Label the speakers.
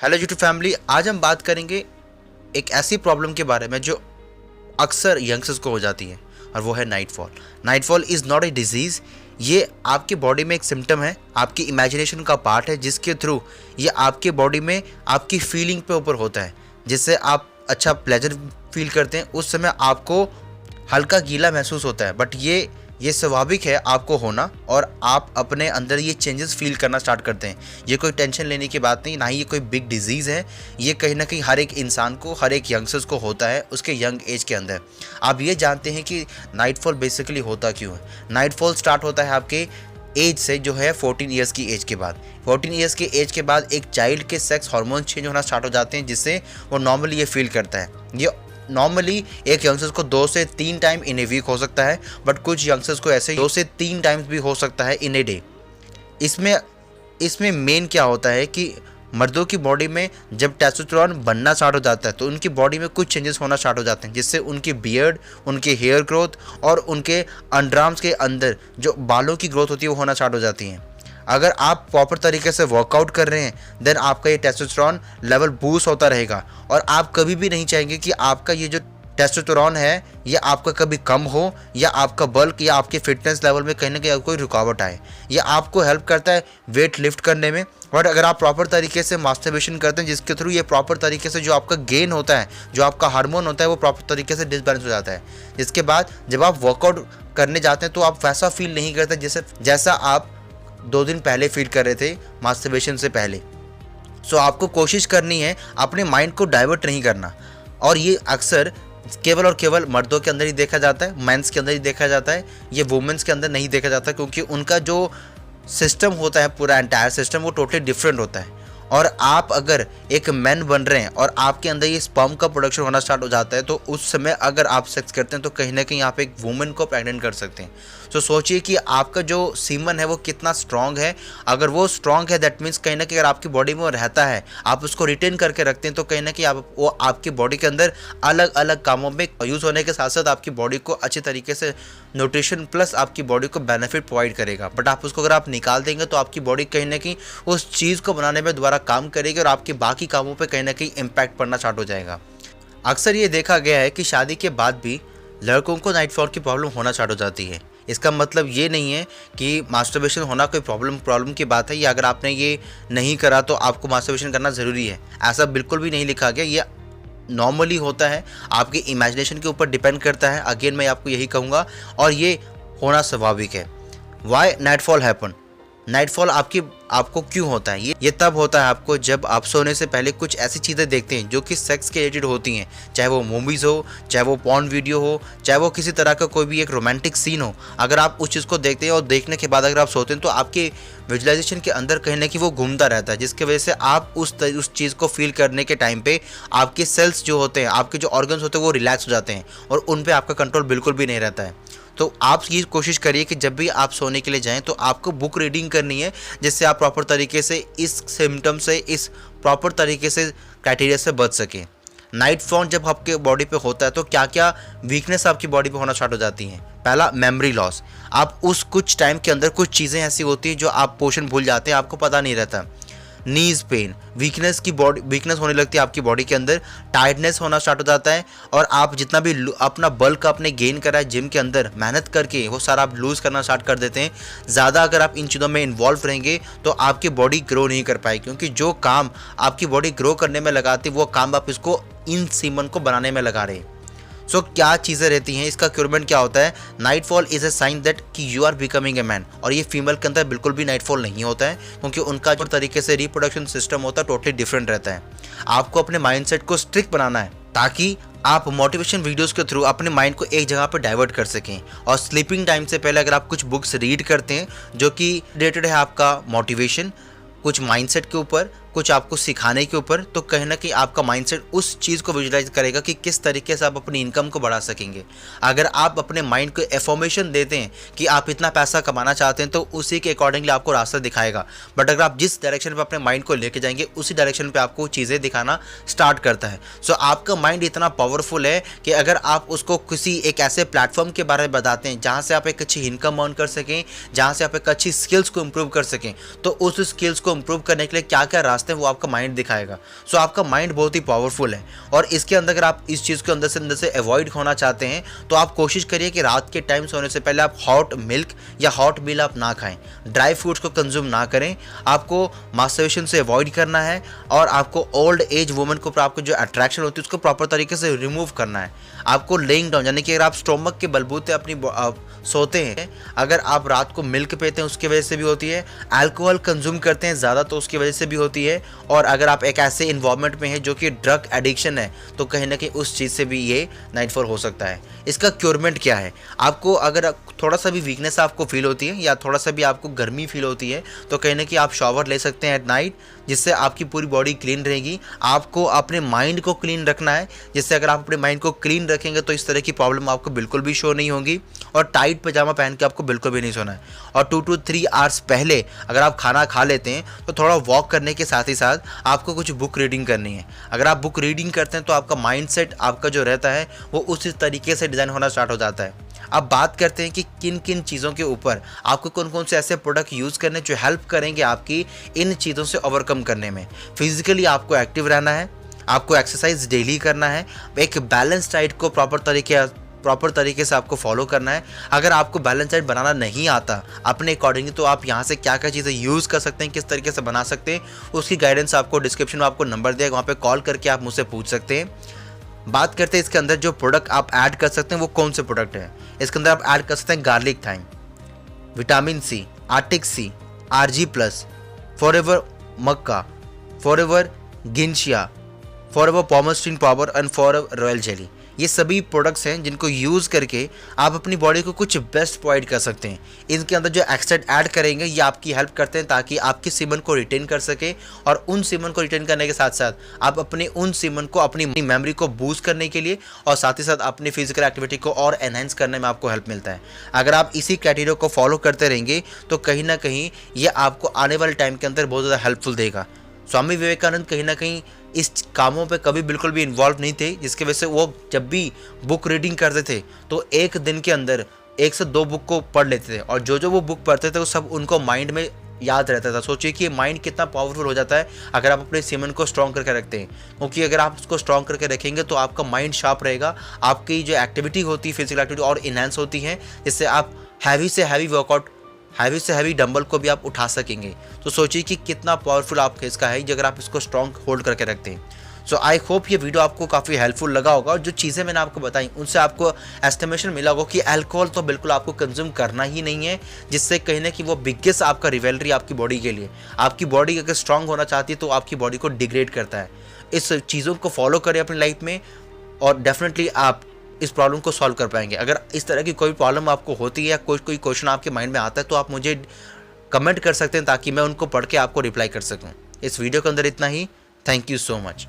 Speaker 1: Hello YouTube family, आज हम बात करेंगे एक ऐसी प्रॉब्लम के बारे में जो अक्सर यंगस्टर्स को हो जाती है, और वो है nightfall. Nightfall is not a disease, ये आपकी बॉडी में एक सिम्टम है, आपकी इमेजिनेशन का पार्ट है, जिसके थ्रू ये आपके बॉडी में आपकी फीलिंग पे ऊपर होता है, जिससे आप अच्छा प्लेजर फील करते हैं। उस समय आपको हल्का गीला महसूस होता है, बट ये स्वाभाविक है आपको होना, और आप अपने अंदर ये चेंजेस फील करना स्टार्ट करते हैं। ये कोई टेंशन लेने की बात नहीं, ना ही ये कोई बिग डिजीज़ है। ये कहीं ना कहीं हर एक इंसान को, हर एक यंगस्टर्स को होता है उसके यंग एज के अंदर। आप ये जानते हैं कि नाइटफॉल बेसिकली होता क्यों है। नाइटफॉल स्टार्ट होता है आपके एज से, जो है 14 ईयर्स की एज के बाद। 14 ईयर्स के एज के बाद एक चाइल्ड के सेक्स हार्मोन चेंज होना स्टार्ट हो जाते हैं, जिससे वो नॉर्मली ये फील करता है। ये नॉर्मली एक यंगस्टर्स को 2 से 3 टाइम इन ए वीक हो सकता है, बट कुछ यंगस्टर्स को ऐसे 2 से 3 टाइम्स भी हो सकता है इन ए डे। इसमें मेन क्या होता है कि मर्दों की बॉडी में जब टेस्टोस्टेरोन बनना स्टार्ट हो जाता है, तो उनकी बॉडी में कुछ चेंजेस होना स्टार्ट हो जाते हैं, जिससे उनकी बियर्ड, उनके हेयर ग्रोथ और उनके अंडरआर्म्स के अंदर जो बालों की ग्रोथ होती है वो होना स्टार्ट हो जाती हैं। अगर आप प्रॉपर तरीके से वर्कआउट कर रहे हैं, देन आपका ये टेस्टोस्टेरोन लेवल बूस्ट होता रहेगा, और आप कभी भी नहीं चाहेंगे कि आपका ये जो टेस्टोस्टेरोन है ये आपका कभी कम हो, या आपका बल्क या आपके फिटनेस लेवल में कहीं ना कहीं कोई रुकावट आए। ये आपको हेल्प करता है वेट लिफ्ट करने में। और अगर आप प्रॉपर तरीके से मास्टरबेशन करते हैं, जिसके थ्रू ये प्रॉपर तरीके से जो आपका गेन होता है, जो आपका हार्मोन होता है, वो प्रॉपर तरीके से डिसबैलेंस हो जाता है। जिसके बाद जब आप वर्कआउट करने जाते हैं तो आप वैसा फील नहीं करते जैसा आप 2 दिन पहले फील कर रहे थे मास्टरबेशन से पहले। सो आपको कोशिश करनी है अपने माइंड को डाइवर्ट नहीं करना, और ये अक्सर केवल और केवल मर्दों के अंदर ही देखा जाता है, मेंस के अंदर ही देखा जाता है। ये वुमेन्स के अंदर नहीं देखा जाता, क्योंकि उनका जो सिस्टम होता है, पूरा एंटायर सिस्टम, वो टोटली डिफरेंट होता है। और आप अगर एक मैन बन रहे हैं और आपके अंदर ये स्पर्म का प्रोडक्शन होना स्टार्ट हो जाता है, तो उस समय अगर आप सेक्स करते हैं तो कहीं ना कहीं आप एक वुमेन को प्रेग्नेंट कर सकते हैं। तो सोचिए कि आपका जो सीमन है वो कितना स्ट्रांग है। अगर वो स्ट्रांग है, दैट मीन्स कहीं ना कहीं अगर आपकी बॉडी में वो रहता है, आप उसको रिटेन करके रखते हैं, तो कहीं ना कहीं वो आपकी बॉडी के अंदर अलग अलग कामों में यूज़ होने के साथ साथ आपकी बॉडी को अच्छे तरीके से न्यूट्रिशन प्लस आपकी बॉडी को बेनिफिट प्रोवाइड करेगा। बट आप उसको अगर आप निकाल देंगे तो आपकी बॉडी कहीं ना कहीं उस चीज़ को बनाने में दोबारा काम करेगी, और आपके बाकी कामों पे कहीं ना कहीं इम्पैक्ट पड़ना स्टार्ट हो जाएगा। अक्सर ये देखा गया है कि शादी के बाद भी लड़कों को नाइटफॉल की प्रॉब्लम होना स्टार्ट हो जाती है। इसका मतलब ये नहीं है कि मास्टरबेशन होना कोई प्रॉब्लम की बात है, या अगर आपने ये नहीं करा तो आपको मास्टरबेशन करना ज़रूरी है, ऐसा बिल्कुल भी नहीं लिखा गया। ये नॉर्मली होता है, आपकी इमेजिनेशन के ऊपर डिपेंड करता है। अगेन मैं आपको यही कहूँगा, और ये होना स्वाभाविक है। Y nightfall happen? नाइटफॉल आपको क्यों होता है? ये तब होता है आपको जब आप सोने से पहले कुछ ऐसी चीज़ें देखते हैं जो कि सेक्स के रिलेटेड होती हैं, चाहे वो मूवीज़ हो, चाहे वो पॉर्न वीडियो हो, चाहे वो किसी तरह का कोई भी एक रोमांटिक सीन हो। अगर आप उस चीज़ को देखते हैं और देखने के बाद अगर आप सोते हैं, तो आपके विजुअलाइजेशन के अंदर कहीं ना कहीं वो घूमता रहता है, जिसकी वजह से आप उस चीज़ को फील करने के टाइम पे आपके सेल्स जो होते हैं, आपके जो ऑर्गन्स होते हैं, वो रिलैक्स हो जाते हैं, और उन पर आपका कंट्रोल बिल्कुल भी नहीं रहता है। तो आप ये कोशिश करिए कि जब भी आप सोने के लिए जाएं तो आपको बुक रीडिंग करनी है, जिससे आप प्रॉपर तरीके से इस सिम्टम से, इस प्रॉपर तरीके से क्राइटेरिया से बच सकें। नाइटफॉल जब आपके बॉडी पे होता है तो क्या क्या वीकनेस आपकी बॉडी पे होना स्टार्ट हो जाती हैं। पहला, मेमोरी लॉस। आप उस कुछ टाइम के अंदर कुछ चीज़ें ऐसी होती हैं जो आप पोर्शन भूल जाते हैं, आपको पता नहीं रहता। नीज पेन, वीकनेस होने लगती है आपकी बॉडी के अंदर, टायर्डनेस होना स्टार्ट हो जाता है, और आप जितना भी अपना बल्क आपने गेन करा है जिम के अंदर मेहनत करके, वो सारा आप लूज़ करना स्टार्ट कर देते हैं। ज़्यादा अगर आप इन चीज़ों में इन्वॉल्व रहेंगे तो आपकी बॉडी ग्रो नहीं कर पाएगी, क्योंकि जो काम आपकी बॉडी ग्रो करने में लगाती है वो काम आप इसको इन सीमन को बनाने में लगा रहे हैं। सो क्या चीज़ें रहती हैं, इसका क्योरमेंट क्या होता है? Nightfall is a sign that कि you are becoming a man. और ये फीमेल के अंदर बिल्कुल भी नाइटफॉल नहीं होता है, क्योंकि उनका जो तरीके से रिप्रोडक्शन सिस्टम होता है टोटली डिफरेंट रहता है। आपको अपने माइंडसेट को स्ट्रिक्ट बनाना है, ताकि आप मोटिवेशन वीडियोस के थ्रू अपने माइंड को एक जगह पर डाइवर्ट कर सकें। और स्लीपिंग टाइम से पहले अगर आप कुछ बुक्स रीड करते हैं जो कि रिलेटेड है आपका मोटिवेशन, कुछ माइंडसेट के ऊपर, कुछ आपको सिखाने के ऊपर, तो कहीं ना कहीं आपका माइंडसेट उस चीज़ को विजुलाइज करेगा कि किस तरीके से आप अपनी इनकम को बढ़ा सकेंगे। अगर आप अपने माइंड को एफर्मेशन देते हैं कि आप इतना पैसा कमाना चाहते हैं, तो उसी के अकॉर्डिंगली आपको रास्ता दिखाएगा। बट अगर आप जिस डायरेक्शन पे अपने माइंड को लेके जाएंगे, उसी डायरेक्शन पे आपको चीज़ें दिखाना स्टार्ट करता है। सो आपका माइंड इतना पावरफुल है कि अगर आप उसको किसी एक ऐसे प्लेटफॉर्म के बारे में बताते हैं जहाँ से आप एक अच्छी इनकम अर्न कर सकें, जहाँ से आप एक अच्छी स्किल्स को इम्प्रूव कर सकें, तो उस स्किल्स को इम्प्रूव करने के लिए क्या क्या रास्ते रास्ते हैं वो आपका माइंड दिखाएगा। सो आपका माइंड बहुत ही पावरफुल है, और इसके अंदर अगर आप इस चीज़ को अंदर से अवॉइड होना चाहते हैं तो आप कोशिश करिए कि रात के टाइम सोने से पहले आप हॉट मिल्क या हॉट मील आप ना खाएं, ड्राई फ्रूट्स को कंज्यूम ना करें। आपको मास्टरबेशन से अवॉइड करना है, और आपको ओल्ड एज वुमेन को आपको जो अट्रैक्शन होती है उसको प्रॉपर तरीके से रिमूव करना है। आपको लेइंग डाउन, यानी कि अगर आप स्टोमक के बलबूते अपनी सोते हैं, अगर आप रात को मिल्क पीते हैं उसकी वजह से भी होती है, अल्कोहल कंज्यूम करते हैं ज़्यादा तो उसकी वजह से भी होती है, और अगर आप एक ऐसे इन्वायरमेंट में हैं जो कि ड्रग एडिक्शन है तो कहीं ना कहीं उस चीज़ से भी ये नाइटफॉल हो सकता है। इसका क्योरमेंट क्या है? आपको अगर थोड़ा सा भी वीकनेस आपको फील होती है या थोड़ा सा भी आपको गर्मी फील होती है तो कहीं ना कहीं आप शावर ले सकते हैं एट नाइट, जिससे आपकी पूरी बॉडी क्लीन रहेगी। आपको अपने माइंड को क्लीन रखना है, जिससे अगर आप अपने माइंड को क्लीन रखेंगे तो इस तरह की प्रॉब्लम आपको बिल्कुल भी शो नहीं होगी। और टाइट पजामा पहन के आपको बिल्कुल भी नहीं सोना है। और 2 to 3 आवर्स पहले अगर आप खाना खा लेते हैं तो थोड़ा वॉक करने के साथ ही साथ आपको कुछ बुक रीडिंग करनी है। अगर आप बुक रीडिंग करते हैं तो आपका माइंडसेट आपका जो रहता है वो उसी तरीके से डिज़ाइन होना स्टार्ट हो जाता है। अब बात करते हैं कि किन किन चीज़ों के ऊपर आपको कौन कौन से ऐसे प्रोडक्ट यूज़ करने जो हेल्प करेंगे आपकी इन चीज़ों से ओवरकम करने में। फिजिकली आपको एक्टिव रहना है, आपको एक्सरसाइज डेली करना है, एक बैलेंस डाइट को प्रॉपर तरीके से आपको फॉलो करना है। अगर आपको बैलेंस डाइट बनाना नहीं आता अपने अकॉर्डिंगली तो आप यहाँ से क्या क्या चीज़ें यूज़ कर सकते हैं, किस तरीके से बना सकते हैं, उसकी गाइडेंस आपको डिस्क्रिप्शन में आपको नंबर दिया, वहाँ पे कॉल करके आप मुझसे पूछ सकते हैं। बात करते हैं इसके अंदर जो प्रोडक्ट आप ऐड कर सकते हैं वो कौन से प्रोडक्ट हैं। इसके अंदर आप ऐड कर सकते हैं garlic thyme, vitamin C, Arctic Sea, RG+, forever maca, forever ginchia, forever pomesteen power and forever royal jelly. ये सभी प्रोडक्ट्स हैं जिनको यूज़ करके आप अपनी बॉडी को कुछ बेस्ट प्रोवाइड कर सकते हैं। इनके अंदर जो एक्सट्रैक्ट ऐड करेंगे ये आपकी हेल्प करते हैं ताकि आपके सीमन को रिटेन कर सके, और उन सीमन को रिटेन करने के साथ साथ आप अपने उन सीमन को अपनी मेमोरी को बूस्ट करने के लिए और साथ ही साथ अपनी फिजिकल एक्टिविटी को और एनहेंस करने में आपको हेल्प मिलता है। अगर आप इसी क्राइटेरिया को फॉलो करते रहेंगे तो कहीं ना कहीं ये आपको आने वाले टाइम के अंदर बहुत ज़्यादा हेल्पफुल देगा। स्वामी विवेकानंद कहीं ना कहीं इस कामों पे कभी बिल्कुल भी इन्वॉल्व नहीं थे, जिसकी वजह से वो जब भी बुक रीडिंग करते थे तो एक दिन के अंदर 1 से 2 बुक को पढ़ लेते थे, और जो वो बुक पढ़ते थे वो सब उनको माइंड में याद रहता था। सोचिए कि माइंड कितना पावरफुल हो जाता है अगर आप अपने सीमन को स्ट्रॉन्ग करके रखते हैं, क्योंकि अगर आप उसको स्ट्रॉन्ग करके रखेंगे तो आपका माइंड शार्प रहेगा, आपकी जो एक्टिविटी होती है फिजिकल एक्टिविटी और इनहेंस होती है, जिससे आप हैवी से हैवी वर्कआउट, हैवी से हैवी डंबल को भी आप उठा सकेंगे। तो सोचिए कि कितना पावरफुल आपका इसका है अगर आप इसको स्ट्रॉन्ग होल्ड करके रखते हैं। सो आई होप ये वीडियो आपको काफ़ी हेल्पफुल लगा होगा, और जो चीज़ें मैंने आपको बताई उनसे आपको एस्टिमेशन मिला होगा कि अल्कोहल तो बिल्कुल आपको कंज्यूम करना ही नहीं है, जिससे कहीं ना कि वो बिगेस्ट आपका रिवेलरी आपकी बॉडी के लिए। आपकी बॉडी अगर स्ट्रांग होना चाहती है तो आपकी बॉडी को डिग्रेड करता है। इस चीज़ों को फॉलो करें अपनी लाइफ में और डेफिनेटली आप इस प्रॉब्लम को सॉल्व कर पाएंगे। अगर इस तरह की कोई प्रॉब्लम आपको होती है या कोई क्वेश्चन आपके माइंड में आता है तो आप मुझे कमेंट कर सकते हैं ताकि मैं उनको पढ़ के आपको रिप्लाई कर सकूं। इस वीडियो के अंदर इतना ही। Thank you so much.